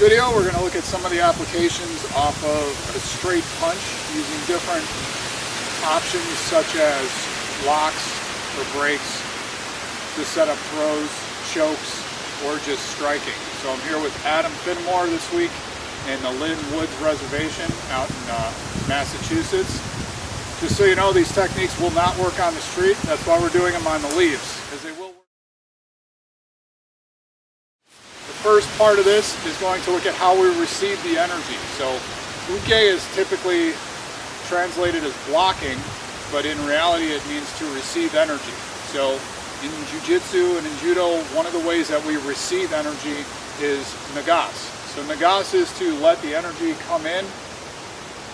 video, we're going to look at some of the applications off of a straight punch using different options such as locks or breaks to set up throws, chokes, or just striking. So I'm here with Adam Finmore this week in the Lynn Woods Reservation out in Massachusetts. Just so you know, these techniques will not work on the street. That's why we're doing them on the leaves, because they will work. The first part of this is going to look at how we receive the energy. So uke is typically translated as blocking, but in reality it means to receive energy. So in jiu-jitsu and in judo, one of the ways that we receive energy is nagas. So nagas is to let the energy come in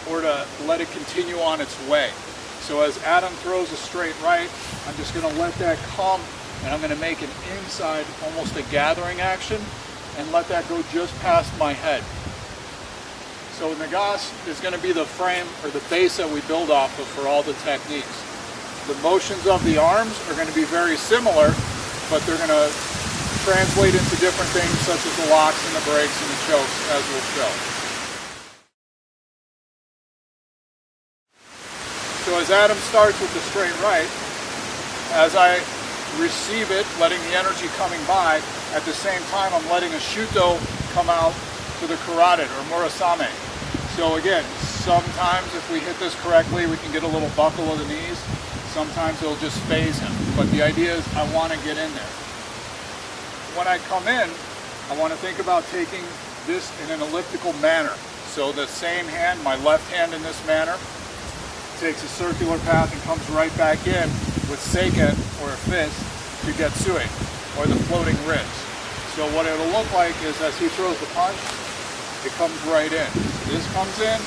or to let it continue on its way. So as Adam throws a straight right, I'm just going to let that come, and I'm going to make an inside, almost a gathering action, and let that go just past my head. So nagas is going to be the frame or the base that we build off of for all the techniques. The motions of the arms are going to be very similar, but they're going to translate into different things such as the locks and the breaks and the chokes, as we'll show. So as Adam starts with the straight right, as I receive it, letting the energy coming by, at the same time I'm letting a Shudo come out to the carotid or murasame. So again, sometimes if we hit this correctly, we can get a little buckle of the knees. Sometimes it'll just phase him. But the idea is I want to get in there. When I come in, I want to think about taking this in an elliptical manner. So the same hand, my left hand in this manner, takes a circular path and comes right back in with seiken or a fist to getsui, or the floating ribs. So what it'll look like is as he throws the punch, it comes right in. So this comes in,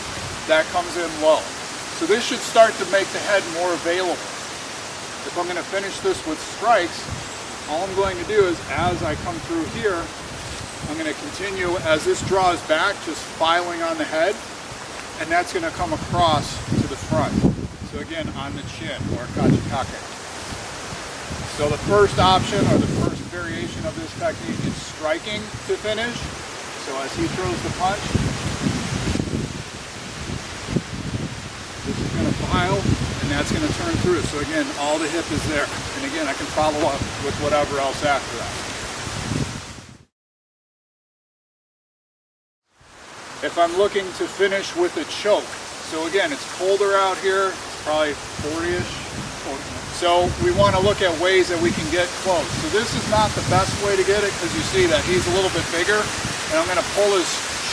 that comes in low. So this should start to make the head more available. If I'm going to finish this with strikes, all I'm going to do is as I come through here, I'm going to continue as this draws back, just filing on the head, and that's going to come across to the front. So again, on the chin, or kachikake. So the first option, or the first variation of this technique, is striking to finish. So as he throws the punch, this is going to file, and that's going to turn through. So again, all the hip is there. And again, I can follow up with whatever else after that. If I'm looking to finish with a choke, so again, it's colder out here, it's probably 40-ish. So we want to look at ways that we can get close. So this is not the best way to get it, because you see that he's a little bit bigger, and I'm going to pull his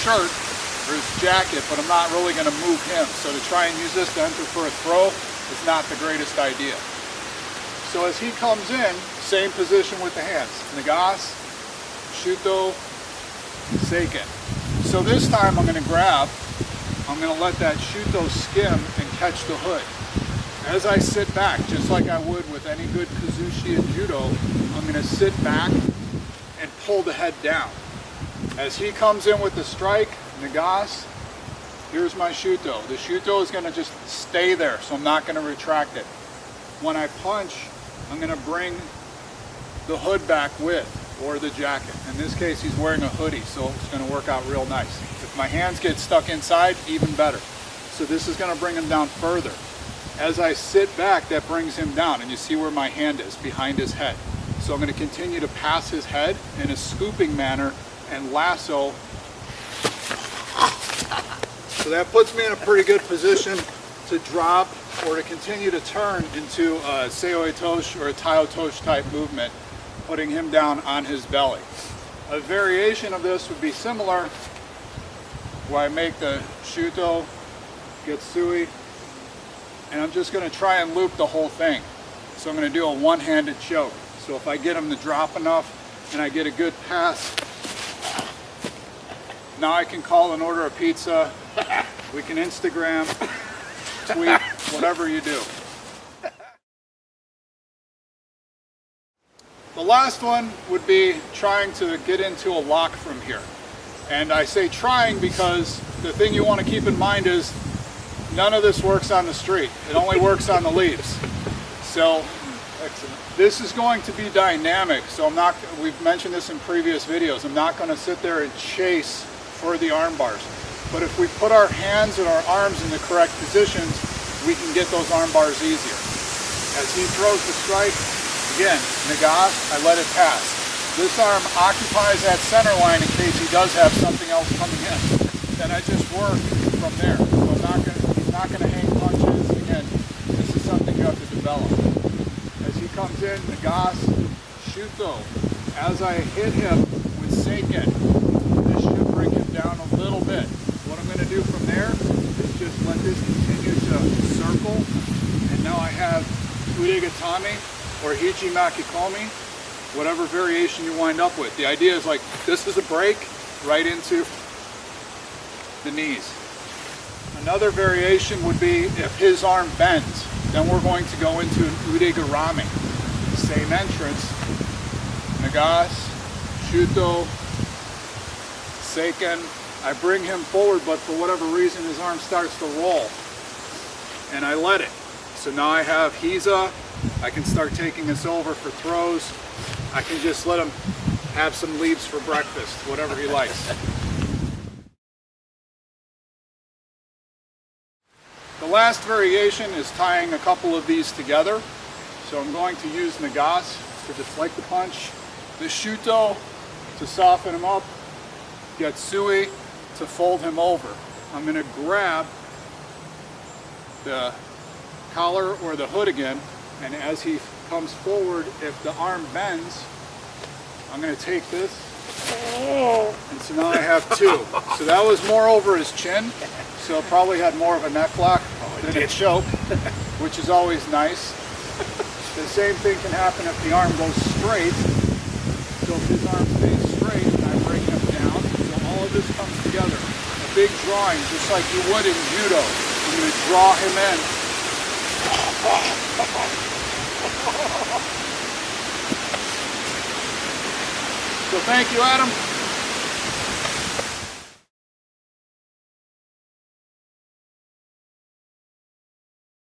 shirt or his jacket, but I'm not really going to move him. So to try and use this to enter for a throw is not the greatest idea. So as he comes in, same position with the hands. Nagas, Shudo, seiken. So this time I'm going to grab, I'm going to let that Shudo skim and catch the hood. As I sit back, just like I would with any good kazushi in judo, I'm going to sit back and pull the head down. As he comes in with the strike, nagas, here's my Shudo. The Shudo is going to just stay there, so I'm not going to retract it. When I punch, I'm going to bring the hood back with, or the jacket. In this case, he's wearing a hoodie, so it's going to work out real nice. If my hands get stuck inside, even better. So this is going to bring him down further. As I sit back, that brings him down, and you see where my hand is, behind his head. So I'm going to continue to pass his head in a scooping manner and lasso. So that puts me in a pretty good position to drop or to continue to turn into a seoi toshi or a taio toshi type movement, putting him down on his belly. A variation of this would be similar, where I make the Shudo, getsui, and I'm just going to try and loop the whole thing. So I'm going to do a one-handed choke. So if I get him to drop enough and I get a good pass, now I can call and order a pizza. We can Instagram, tweet, whatever you do. The last one would be trying to get into a lock from here. And I say trying because the thing you want to keep in mind is none of this works on the street. It only works on the leaves. So this is going to be dynamic. So we've mentioned this in previous videos. I'm not going to sit there and chase for the arm bars. But if we put our hands and our arms in the correct positions, we can get those arm bars easier. As he throws the strike, again, nagas, I let it pass. This arm occupies that center line in case he does have something else coming in. Then I just work from there. So he's not going to hang punches. Again, this is something you have to develop. As he comes in, nagas, Shuzo. As I hit him with seiken, this should bring him down a little bit. What I'm going to do from there is just let this continue to circle. And now I have Udegatami or Hichi Makikomi, whatever variation you wind up with. The idea is like, this is a break right into the knees. Another variation would be if his arm bends, then we're going to go into an Udegarami. Same entrance, nagas, Shuto, seiken. I bring him forward, but for whatever reason his arm starts to roll. And I let it. So now I have Hiza. I can start taking this over for throws. I can just let him have some leaves for breakfast, whatever he likes. The last variation is tying a couple of these together. So I'm going to use nagas to deflect the punch, the Shuto to soften him up, Yatsui to fold him over. I'm going to grab the collar or the hood again, and as he comes forward, if the arm bends, I'm going to take this, and so now I have two. So that was more over his chin, so it probably had more of a neck lock than a choke, which is always nice. The same thing can happen if the arm goes straight. So if his arm stays straight and I bring him down, so all of this comes together. A big drawing, just like you would in Judo. I'm going to draw him in. So thank you, Adam.